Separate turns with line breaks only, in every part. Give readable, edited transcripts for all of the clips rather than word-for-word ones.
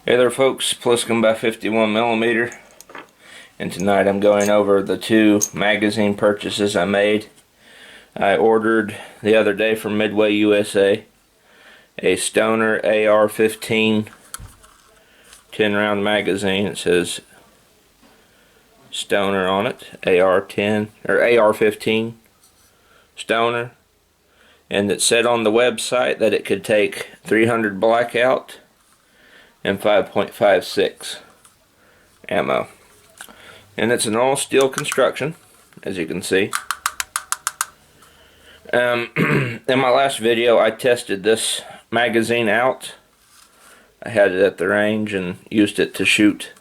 Hey there folks, Pliskin by 51mm, and tonight I'm going over the two magazine purchases I made. I ordered the other day from Midway USA a Stoner AR15 10-round magazine. It says Stoner on it, AR10 or AR15 Stoner, and it said on the website that it could take 300 blackout and 5.56 ammo. And it's an all steel construction, as you can see. In my last video I tested this magazine out. I had it at the range and used it to shoot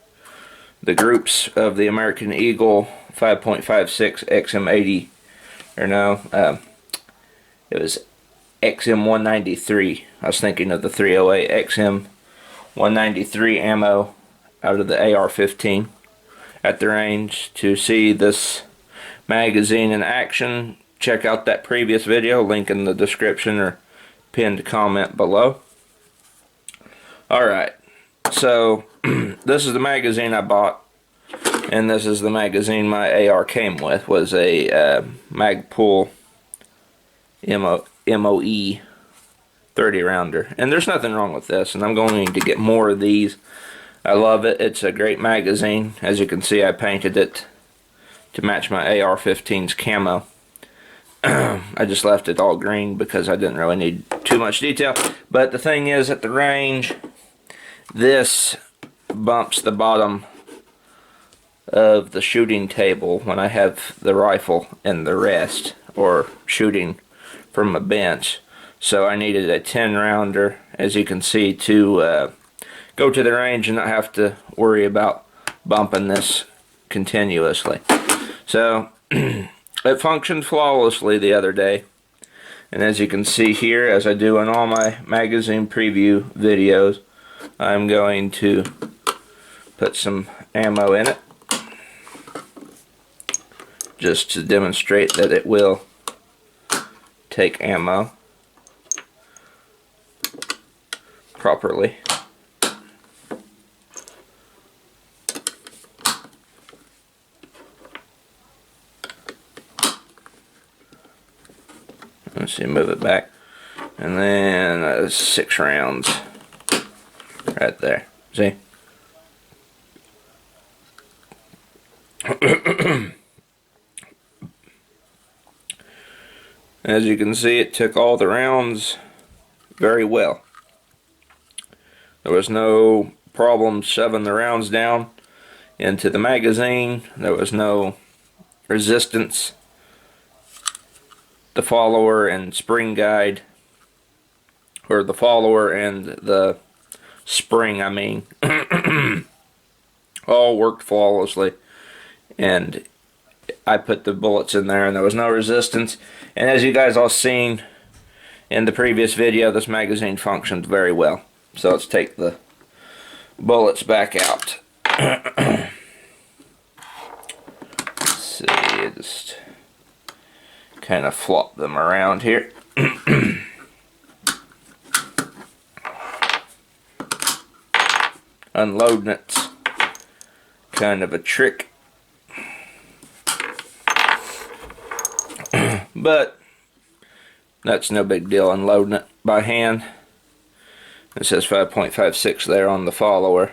the groups of the American Eagle 5.56 XM80, or no, it was XM193. I was thinking of the 308 XM193 ammo out of the AR15 at the range. To see this magazine in action, check out that previous video, link in the description or pinned comment below. Alright, so this is the magazine I bought, and this is the magazine my AR came with. Was a Magpul MOE 30 rounder, and there's nothing wrong with this, and I'm going to get more of these. I love it. It's a great magazine. As you can see, I painted it to match my AR-15's camo. I just left it all green because I didn't really need too much detail. But the thing is, at the range, this bumps the bottom of the shooting table when I have the rifle in the rest or shooting from a bench. So I needed a 10-rounder, as you can see, to go to the range and not have to worry about bumping this continuously. So it functioned flawlessly the other day, and as you can see here, as I do in all my magazine preview videos, I'm going to put some ammo in it just to demonstrate that it will take ammo properly. Let's see, move it back, and then 6 rounds right there. See? As you can see, it took all the rounds very well. There was no problem shoving the rounds down into the magazine. There was no resistance. The follower and spring guide, or the follower and the spring, I mean, all worked flawlessly, and I put the bullets in there and there was no resistance. And as you guys all seen in the previous video, this magazine functioned very well. So let's take the bullets back out. Let's see, just kind of flop them around here. Unloading it's kind of a trick, but that's no big deal, unloading it by hand. It says 5.56 there on the follower,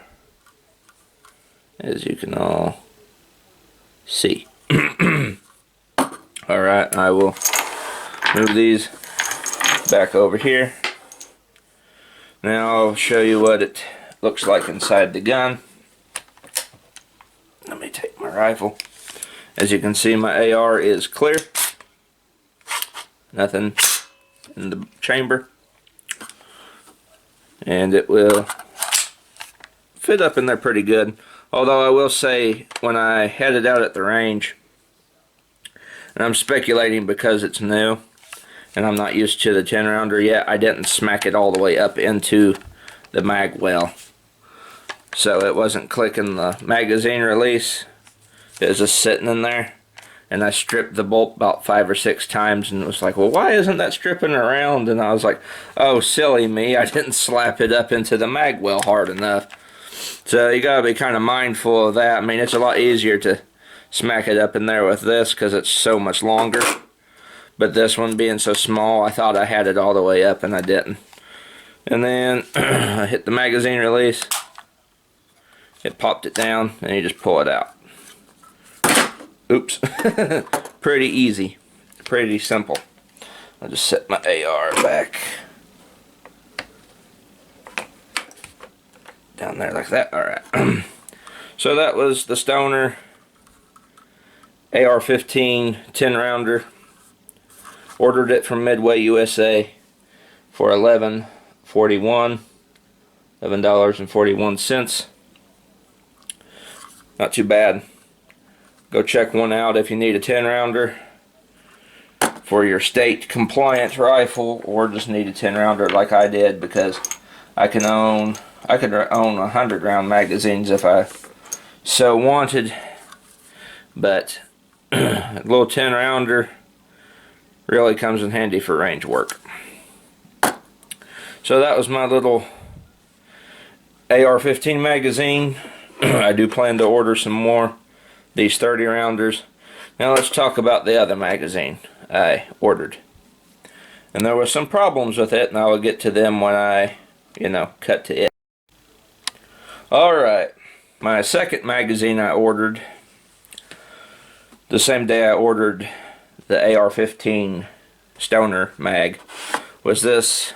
as you can all see. Alright, I will move these back over here. Now I'll show you what it looks like inside the gun. Let me take my rifle. As you can see, my AR is clear. Nothing in the chamber. And it will fit up in there pretty good. Although I will say, when I had it out at the range, and I'm speculating because it's new and I'm not used to the 10-rounder yet, I didn't smack it all the way up into the mag well. So it wasn't clicking the magazine release. It was just sitting in there. And I stripped the bolt about 5 or 6 times and was like, well, why isn't that stripping around? And I was like, oh, silly me, I didn't slap it up into the mag well hard enough. So you gotta be kind of mindful of that. I mean, it's a lot easier to smack it up in there with this because it's so much longer. But this one being so small, I thought I had it all the way up and I didn't. And then I hit the magazine release. It popped it down and you just pull it out. Oops. Pretty easy. Pretty simple. I'll just set my AR back down there like that. Alright. So that was the Stoner AR15 10 rounder. Ordered it from Midway USA for $11.41. Not too bad. Go check one out if you need a 10 rounder for your state compliant rifle, or just need a 10 rounder like I did, because I could own 100 round magazines if I so wanted, but a little 10 rounder really comes in handy for range work. So that was my little AR-15 magazine. I do plan to order some more, these 30 rounders. Now let's talk about the other magazine I ordered. And there were some problems with it, and I will get to them when I, cut to it. Alright, my second magazine I ordered the same day I ordered the AR-15 Stoner mag was this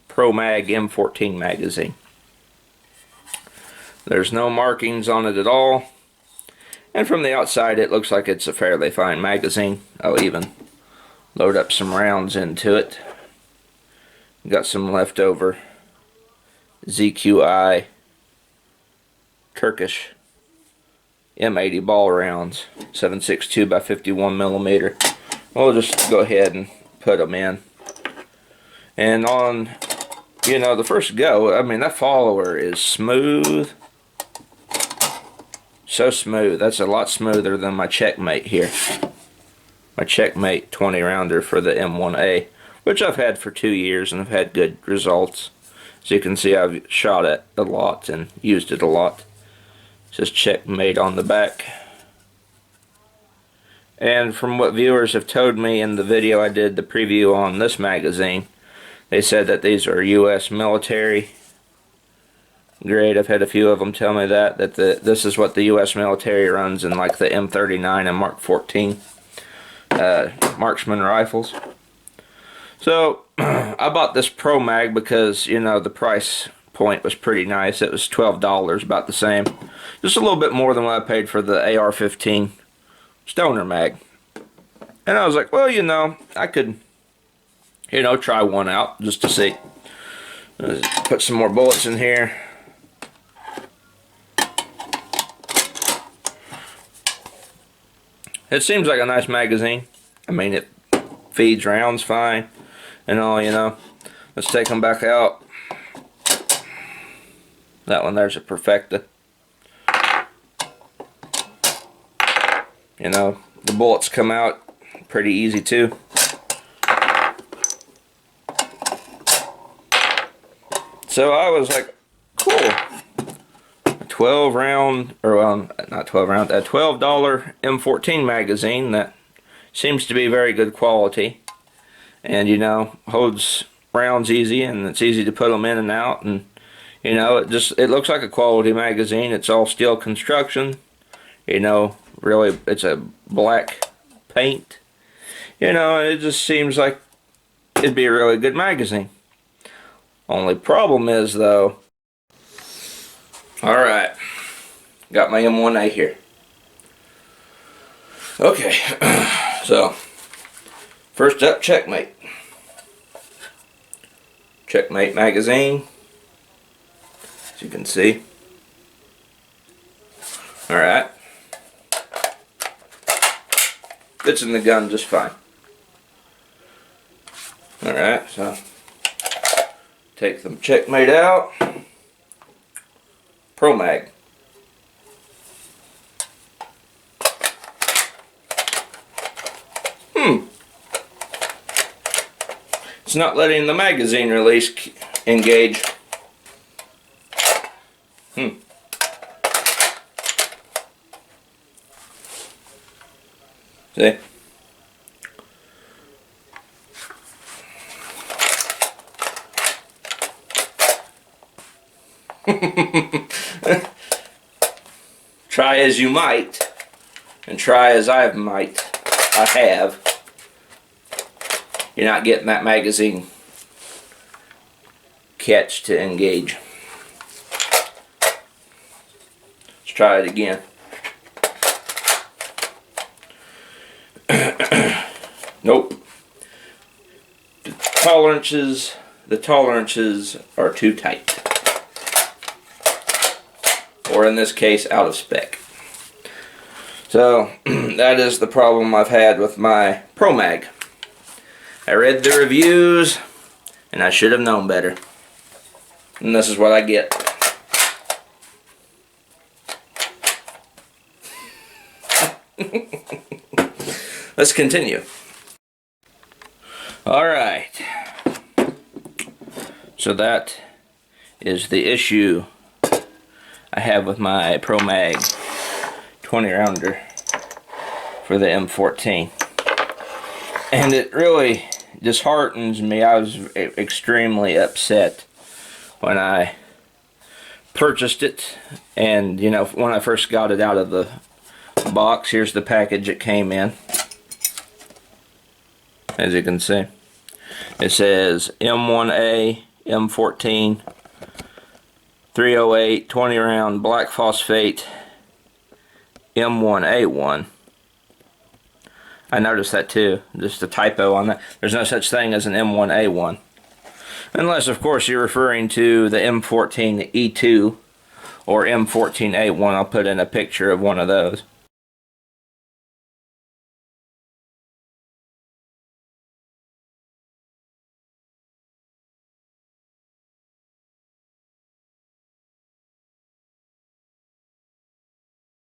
Promag M14 magazine. There's no markings on it at all, and from the outside it looks like it's a fairly fine magazine. I'll even load up some rounds into it. Got some leftover ZQI Turkish M80 ball rounds, 7.62 by 51 millimeter. We'll just go ahead and put them in. And on, the first go, I mean, that follower is smooth. So smooth. That's a lot smoother than my Checkmate here. My Checkmate 20 rounder for the M1A, which I've had for 2 years and I've had good results. As you can see, I've shot it a lot and used it a lot. It says Checkmate on the back. And from what viewers have told me in the video I did the preview on this magazine, they said that these are U.S. military grade. I've had a few of them tell me that this is what the U.S. military runs in, like the M39 and Mark 14 marksman rifles. So I bought this Promag because the price point was pretty nice. It was $12, about the same, just a little bit more than what I paid for the AR-15 Stoner mag. And I was like, well, I could try one out just to see. Put some more bullets in here. It seems like a nice magazine. I mean, it feeds rounds fine and all, Let's take them back out. That one there's a Perfecta. The bullets come out pretty easy too. So I was like, cool. A 12 round, or not 12 round, a $12 M14 magazine that seems to be very good quality. And holds rounds easy, and it's easy to put them in and out, and it looks like a quality magazine. It's all steel construction. Really, it's a black paint. It just seems like it'd be a really good magazine. Only problem is, though, alright, got my M1A here. Okay, so, first up, Checkmate. Checkmate magazine, as you can see. Alright. Fits in the gun just fine. Alright, so take the Checkmate out. Promag. It's not letting the magazine release engage. See? Try as you might, and try as I have, you're not getting that magazine catch to engage. Let's try it again. Nope. The tolerances are too tight. Or in this case, out of spec. So, that is the problem I've had with my Promag. I read the reviews, and I should have known better. And this is what I get. Let's continue. Alright. So that is the issue I have with my Promag 20 rounder for the M14. And it really disheartens me. I was extremely upset when I purchased it, and you know, when I first got it out of the box. Here's the package it came in. As you can see, it says M1A M14 308 20 round black phosphate M1A1. I noticed that too, just a typo on that. There's no such thing as an M1A1. Unless, of course, you're referring to the M14E2 or M14A1. I'll put in a picture of one of those.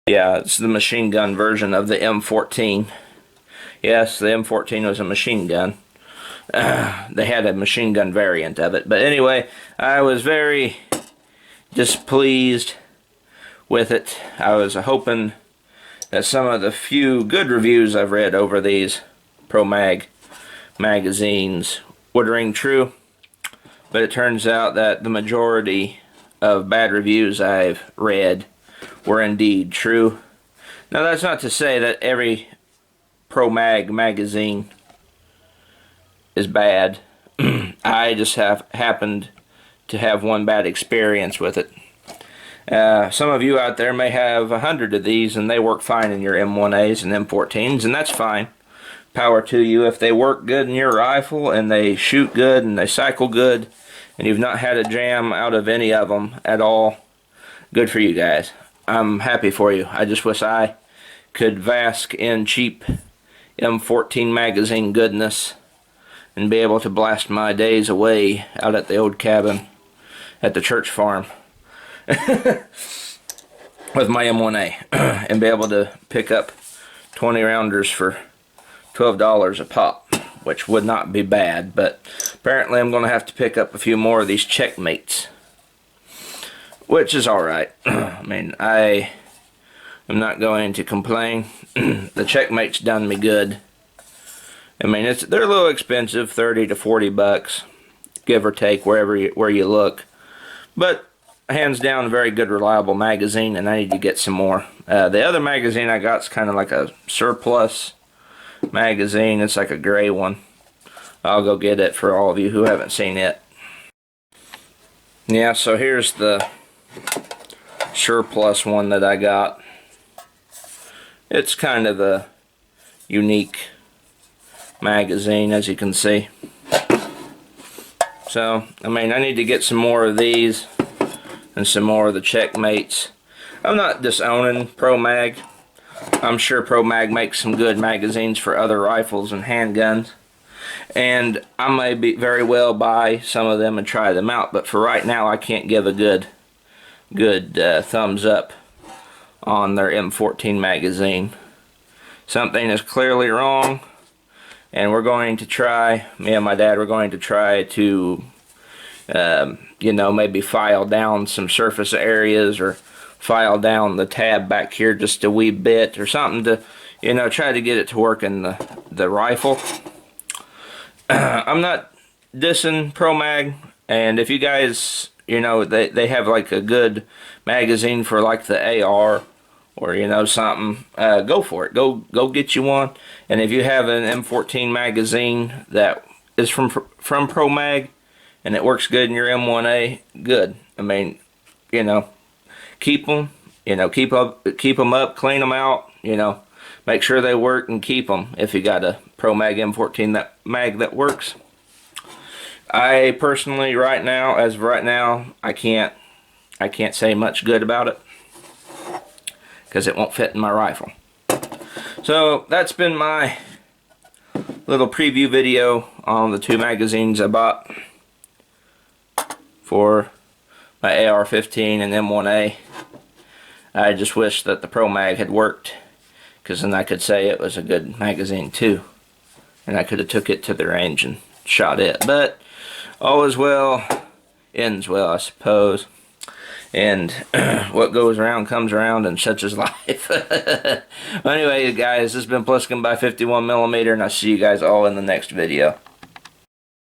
Yeah, it's the machine gun version of the M14. Yes, the M14 was a machine gun. They had a machine gun variant of it. But anyway, I was very displeased with it. I was hoping that some of the few good reviews I've read over these Promag magazines would ring true. But it turns out that the majority of bad reviews I've read were indeed true. Now, that's not to say that every Promag magazine is bad. I just happened to have one bad experience with it. Some of you out there may have 100 of these and they work fine in your M1As and M14s, and that's fine. Power to you. If they work good in your rifle and they shoot good and they cycle good and you've not had a jam out of any of them at all, good for you guys. I'm happy for you. I just wish I could bask in cheap M14 magazine goodness and be able to blast my days away out at the old cabin at the church farm with my M1A and be able to pick up 20 rounders for $12 a pop, which would not be bad. But apparently I'm going to have to pick up a few more of these checkmates, which is alright. I mean, I am not going to complain. The checkmate's done me good. I mean, they're a little expensive, 30 to 40 bucks, give or take, where you look. But hands down, a very good, reliable magazine, and I need to get some more. The other magazine I got is kind of like a surplus magazine. It's like a gray one. I'll go get it for all of you who haven't seen it. Yeah, so here's the surplus one that I got. It's kind of a unique magazine, as you can see. So, I mean, I need to get some more of these and some more of the checkmates. I'm not disowning Promag. I'm sure Promag makes some good magazines for other rifles and handguns, and I may very well buy some of them and try them out, but for right now I can't give a good thumbs up on their M14 magazine. Something is clearly wrong, and we're going to try, me and my dad, we're going to try to you know, maybe file down some surface areas or file down the tab back here just a wee bit or something to you know, try to get it to work in the rifle. I'm not dissing Promag, and if you guys, you know, they have like a good magazine for like the AR, or you know, something, go for it. Go get you one. And if you have an M14 magazine that is from Promag and it works good in your M1A, good. I mean, you know, keep them. You know, keep them up, clean them out. You know, make sure they work and keep them. If you got a Promag M14 that works. I personally, as of right now, I can't say much good about it because it won't fit in my rifle. So that's been my little preview video on the 2 magazines I bought for my AR-15 and M1A. I just wish that the Promag had worked, because then I could say it was a good magazine too, and I could have took it to the range and shot it. But all is well ends well, I suppose. And what goes around comes around, and such is life. Anyway, guys, this has been Pliskin by 51mm, and I'll see you guys all in the next video.